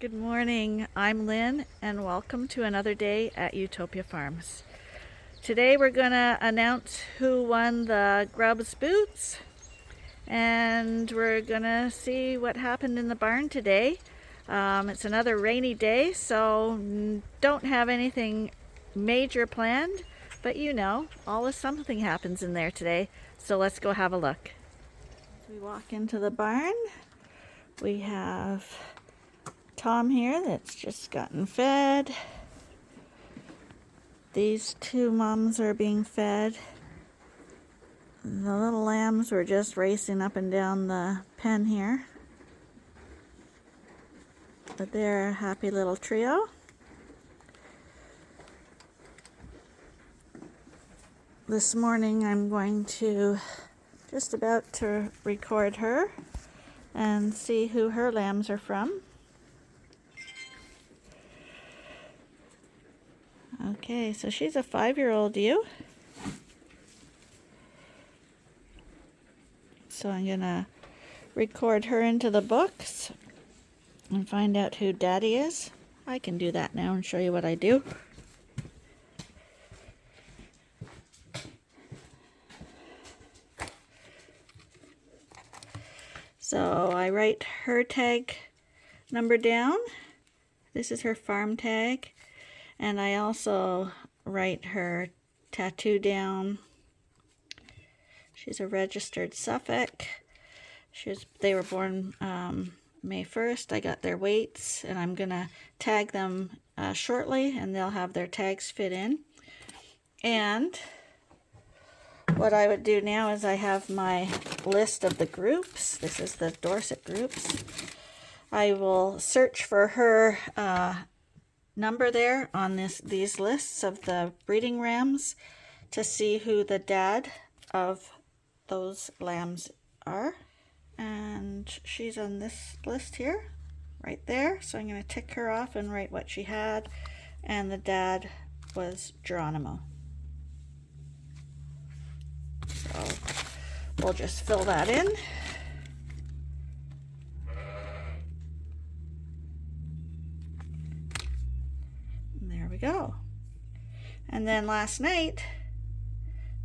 Good morning, I'm Lynn, and welcome to another day at Ewetopia Farms. Today we're going to announce who won the Grubbs boots, and we're going to see what happened in the barn today. It's another rainy day, so don't have anything major planned, but always something happens in there today, so let's go have a look. As we walk into the barn, we have Tom here that's just gotten fed. These two mums are being fed. The little lambs were just racing up and down the pen here. But they're a happy little trio. This morning I'm going to just about to record her and see who her lambs are from. Okay, so she's a 5-year-old ewe. So I'm gonna record her into the books and find out who Daddy is. I can do that now and show you what I do. So I write her tag number down. This is her farm tag. And I also write her tattoo down. She's a registered Suffolk. They were born May 1st. I got their weights, and I'm going to tag them shortly, and they'll have their tags fit in. And what I would do now is I have my list of the groups. This is the Dorset groups. I will search for her number there on these lists of the breeding rams to see who the dad of those lambs are. And she's on this list here, right there. So I'm going to tick her off and write what she had. And the dad was Geronimo. So we'll just fill that in. Go. And then last night,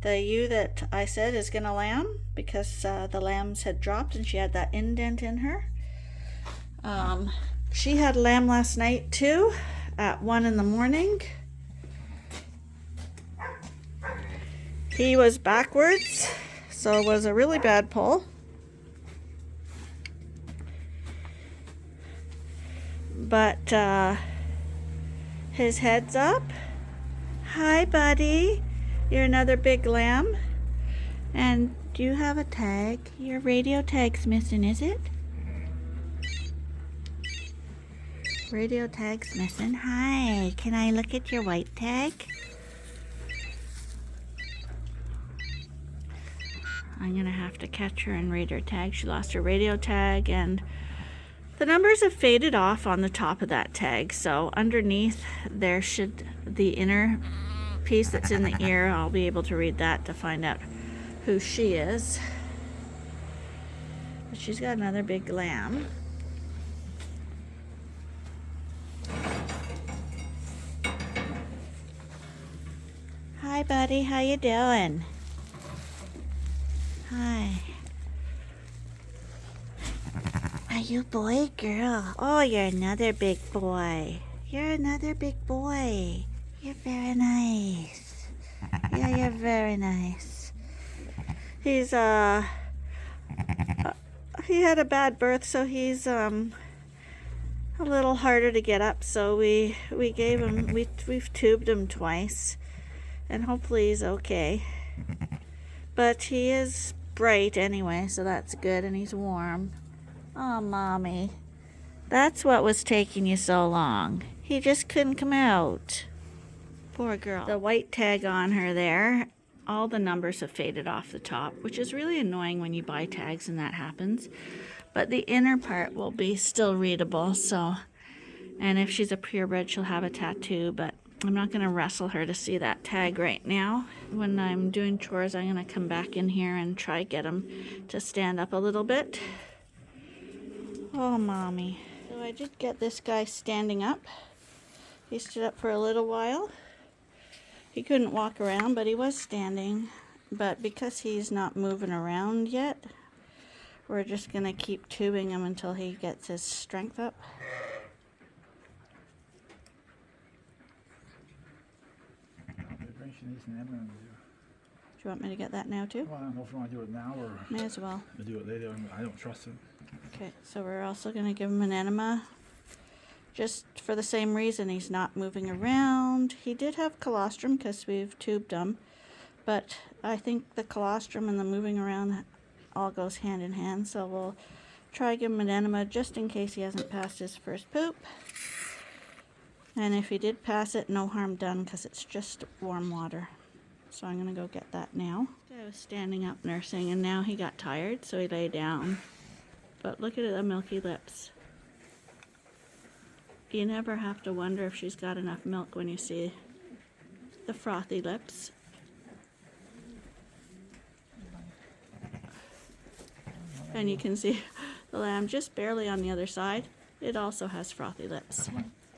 the ewe that I said is gonna lamb because the lambs had dropped and she had that indent in her. She had lamb last night too at 1 in the morning. He was backwards, so it was a really bad pull. But his head's up. Hi, buddy. You're another big lamb. And do you have a tag? Your radio tag's missing, is it? Radio tag's missing. Hi. Can I look at your white tag? I'm going to have to catch her and read her tag. She lost her radio tag, and the numbers have faded off on the top of that tag, so underneath there should the inner piece that's in the ear, I'll be able to read that to find out who she is. But she's got another big lamb. Hi, buddy. How you doing? Hi. Are you boy, girl? Oh, you're another big boy. You're another big boy. You're very nice. Yeah, you're very nice. He's he had a bad birth, so he's a little harder to get up. So we gave him we've tubed him twice, and hopefully he's okay. But he is bright anyway, so that's good, and he's warm. Oh, Mommy. That's what was taking you so long. He just couldn't come out. Poor girl. The white tag on her there, all the numbers have faded off the top, which is really annoying when you buy tags and that happens. But the inner part will be still readable, so. And if she's a purebred, she'll have a tattoo, but I'm not going to wrestle her to see that tag right now. When I'm doing chores, I'm going to come back in here and try get him to stand up a little bit. Oh, Mommy. So I did get this guy standing up. He stood up for a little while. He couldn't walk around, but he was standing. But because he's not moving around yet, we're just going to keep tubing him until he gets his strength up. Do you want me to get that now too? Well, I don't know if you want to do it now or may as well. To do it later. I don't trust him. Okay, so we're also going to give him an enema. Just for the same reason, he's not moving around. He did have colostrum because we've tubed him. But I think the colostrum and the moving around all goes hand in hand. So we'll try give him an enema just in case he hasn't passed his first poop. And if he did pass it, no harm done because it's just warm water. So I'm going to go get that now. I was standing up nursing and now he got tired, so he lay down. But look at the milky lips. You never have to wonder if she's got enough milk when you see the frothy lips. And you can see the lamb just barely on the other side. It also has frothy lips.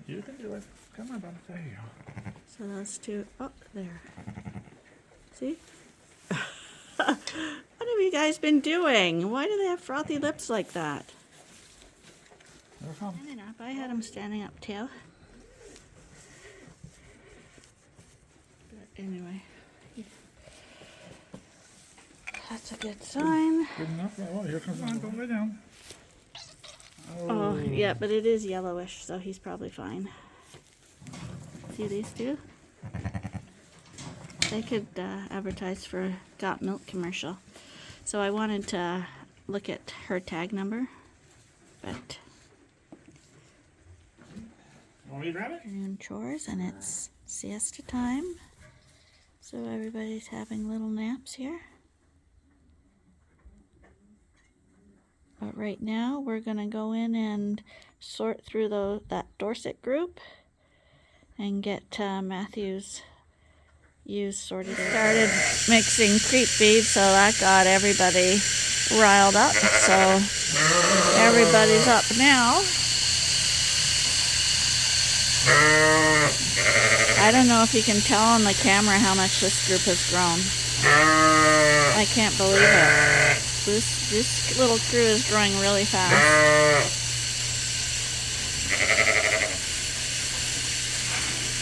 You can do it. Come on, Bob. There you go. So those two, oh, there. See? What have you guys been doing? Why do they have frothy lips like that? Standing up. I had him standing up too. But anyway, that's a good sign. Good enough. Oh, here comes on. Go lay down. Oh, yeah, but it is yellowish, so he's probably fine. See these two? They could advertise for a Got Milk commercial. So I wanted to look at her tag number, but Want me to grab it? doing chores and it's siesta time, so everybody's having little naps here. But right now we're gonna go in and sort through that Dorset group and get Matthew's ewes sorted out. Started mixing creep feed, so that got everybody riled up. So everybody's up now. I don't know if you can tell on the camera how much this group has grown. I can't believe it. This little crew is growing really fast.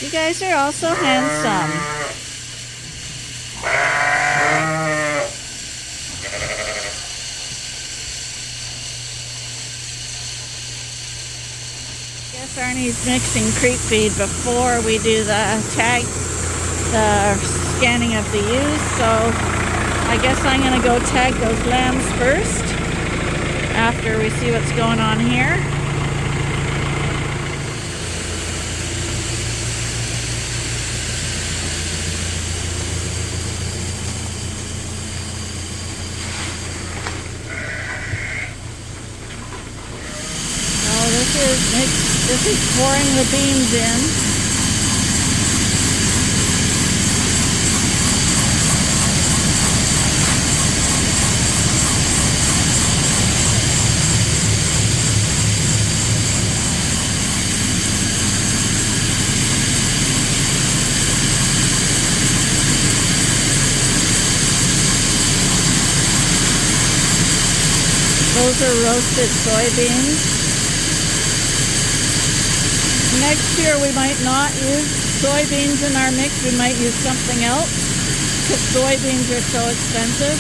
You guys are also handsome. Guess Arnie's mixing creep feed before we do the scanning of the ewes, so I guess I'm going to go tag those lambs first after we see what's going on here. This is pouring the beans in. Those are roasted soybeans. Next year we might not use soybeans in our mix, we might use something else because soybeans are so expensive.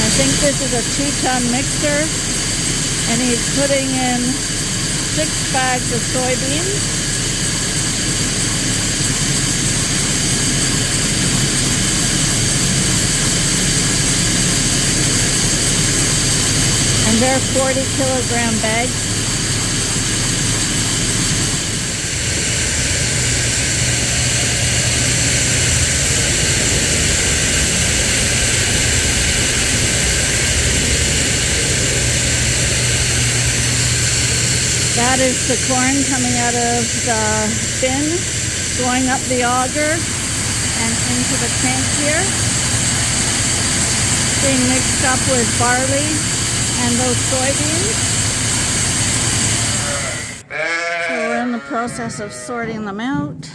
I think this is a 2-ton mixer. And he's putting in 6 bags of soybeans. And they're 40-kilogram bags. That is the corn coming out of the bin, going up the auger and into the tank here, being mixed up with barley and those soybeans. So we're in the process of sorting them out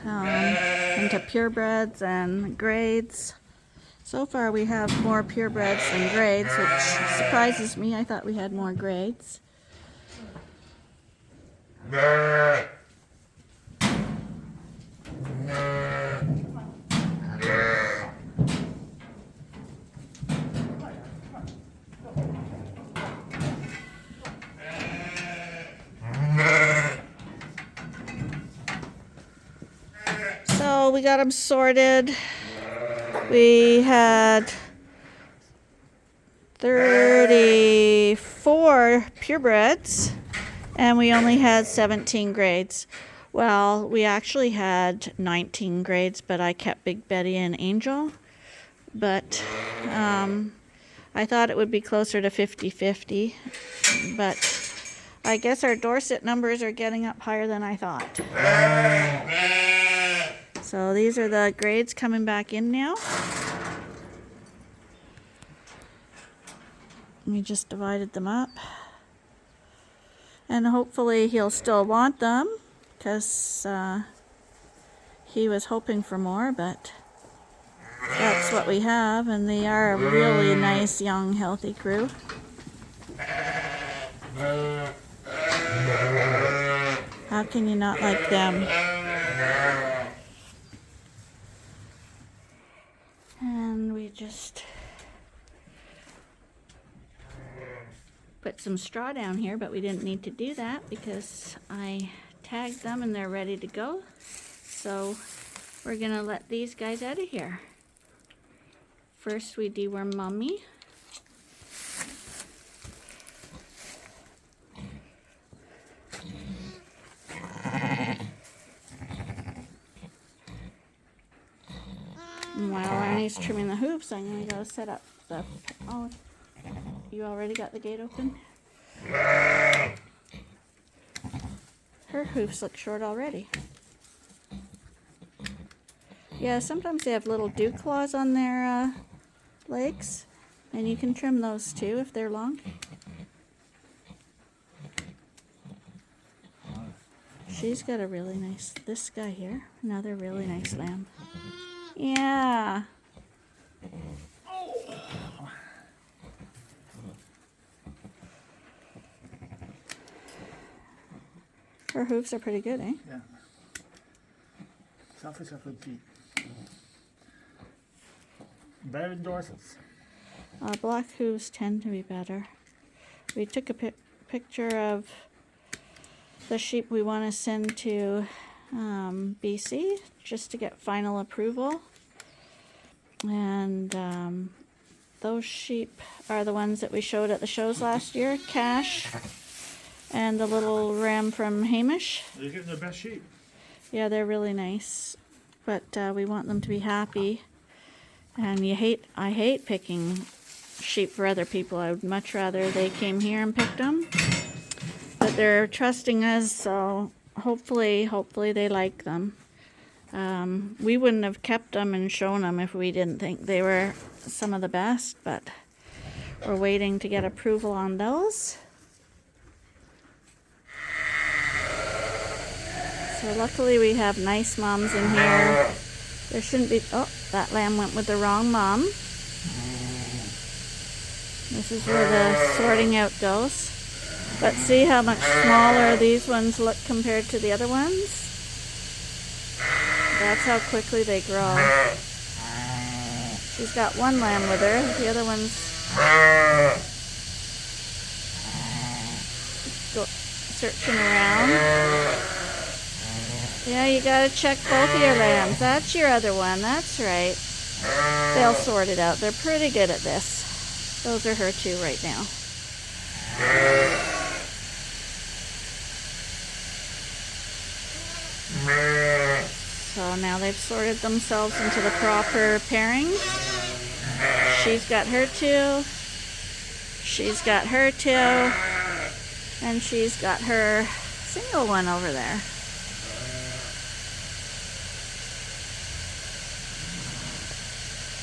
into purebreds and grades. So far we have more purebreds than grades, which surprises me. I thought we had more grades. So we got them sorted. We had 34 purebreds, and we only had 17 grades. Well, we actually had 19 grades, but I kept Big Betty and Angel. But I thought it would be closer to 50-50. But I guess our Dorset numbers are getting up higher than I thought. So these are the grades coming back in now. We just divided them up. And hopefully he'll still want them, because he was hoping for more, but that's what we have. And they are a really nice, young, healthy crew. How can you not like them? And we just put some straw down here, but we didn't need to do that because I tagged them and they're ready to go. So we're gonna let these guys out of here. First we deworm Mommy. And while Arnie's trimming the hooves, I'm gonna go set up the, oh, you already got the gate open? Her hoofs look short already. Yeah, sometimes they have little dew claws on their legs, and you can trim those too if they're long. She's got a really nice, this guy here, another really nice lamb. Yeah. Her hooves are pretty good, eh? Yeah. Selfish of the feet. Better than Dorsets. Black hooves tend to be better. We took a picture of the sheep we want to send to BC just to get final approval. And those sheep are the ones that we showed at the shows last year. Cash and the little ram from Hamish. You're getting the best sheep. Yeah, they're really nice, but we want them to be happy. And I hate picking sheep for other people. I would much rather they came here and picked them. But they're trusting us, so hopefully they like them. We wouldn't have kept them and shown them if we didn't think they were some of the best, but we're waiting to get approval on those. So luckily we have nice moms in here. There shouldn't be, oh, that lamb went with the wrong mom. This is where the sorting out goes. But see how much smaller these ones look compared to the other ones? That's how quickly they grow. She's got one lamb with her. The other one's searching around. Yeah, you gotta check both of your lambs. That's your other one. That's right. They'll sort it out. They're pretty good at this. Those are her two right now. So now they've sorted themselves into the proper pairings. She's got her two. She's got her two. And she's got her single one over there.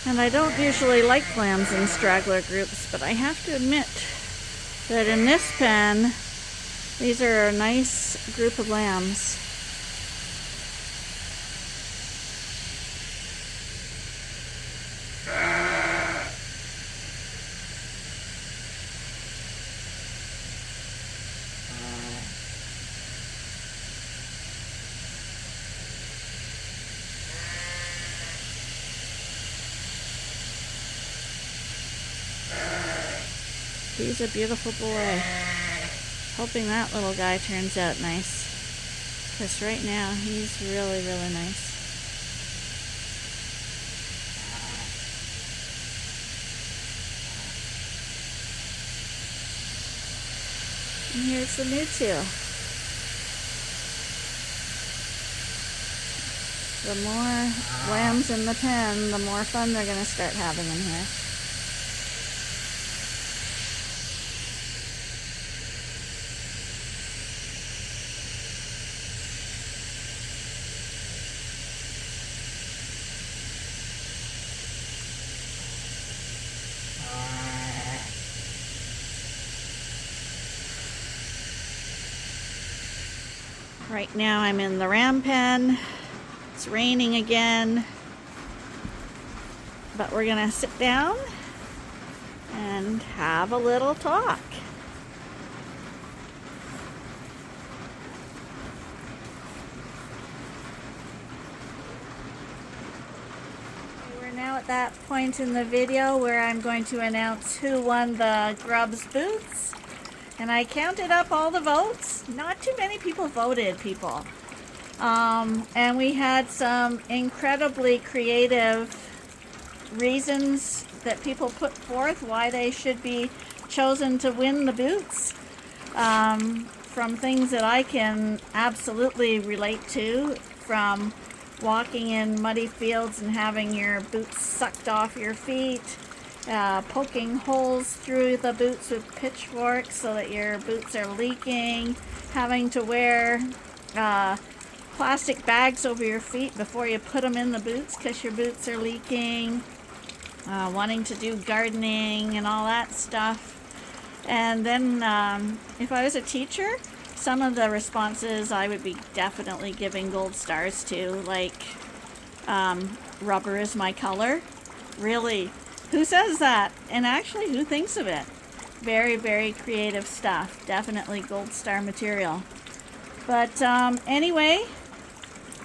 And I don't usually like lambs in straggler groups, but I have to admit that in this pen, these are a nice group of lambs. He's a beautiful boy. Hoping that little guy turns out nice. Because right now he's really, really nice. And here's the new two. The more lambs in the pen, the more fun they're going to start having in here. Right now I'm in the ram pen. It's raining again. But we're gonna sit down and have a little talk. We're now at that point in the video where I'm going to announce who won the Grubbs boots. And I counted up all the votes. Not too many people voted, people. And we had some incredibly creative reasons that people put forth why they should be chosen to win the boots. From things that I can absolutely relate to, from walking in muddy fields and having your boots sucked off your feet, poking holes through the boots with pitchforks so that your boots are leaking, having to wear plastic bags over your feet before you put them in the boots because your boots are leaking, wanting to do gardening and all that stuff. And then if I was a teacher, some of the responses I would be definitely giving gold stars to, like rubber is my color. Really? Who says that? And actually, who thinks of it? Very, very creative stuff. Definitely gold star material. But anyway,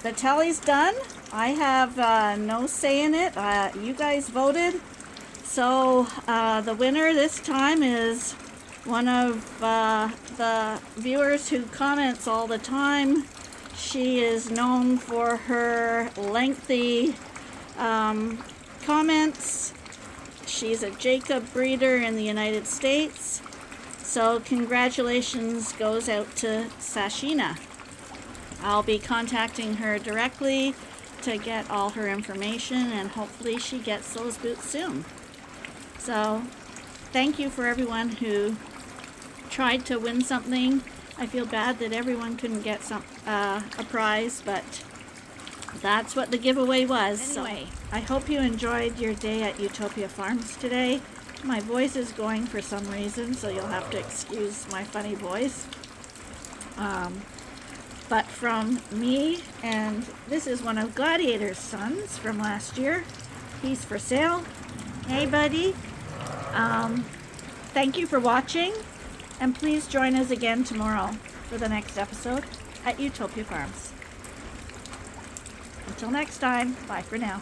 the tally's done. I have no say in it. You guys voted. So the winner this time is one of the viewers who comments all the time. She is known for her lengthy comments. She's a Jacob breeder in the United States. So congratulations goes out to Sashina. I'll be contacting her directly to get all her information, and hopefully she gets those boots soon. So thank you for everyone who tried to win something. I feel bad that everyone couldn't get a prize, but that's what the giveaway was. Anyway, I hope you enjoyed your day at Ewetopia Farms today. My voice is going for some reason, so you'll have to excuse my funny voice. But from me, and this is one of Gladiator's sons from last year. He's for sale. Hey, buddy. Thank you for watching, and please join us again tomorrow for the next episode at Ewetopia Farms. Until next time, bye for now.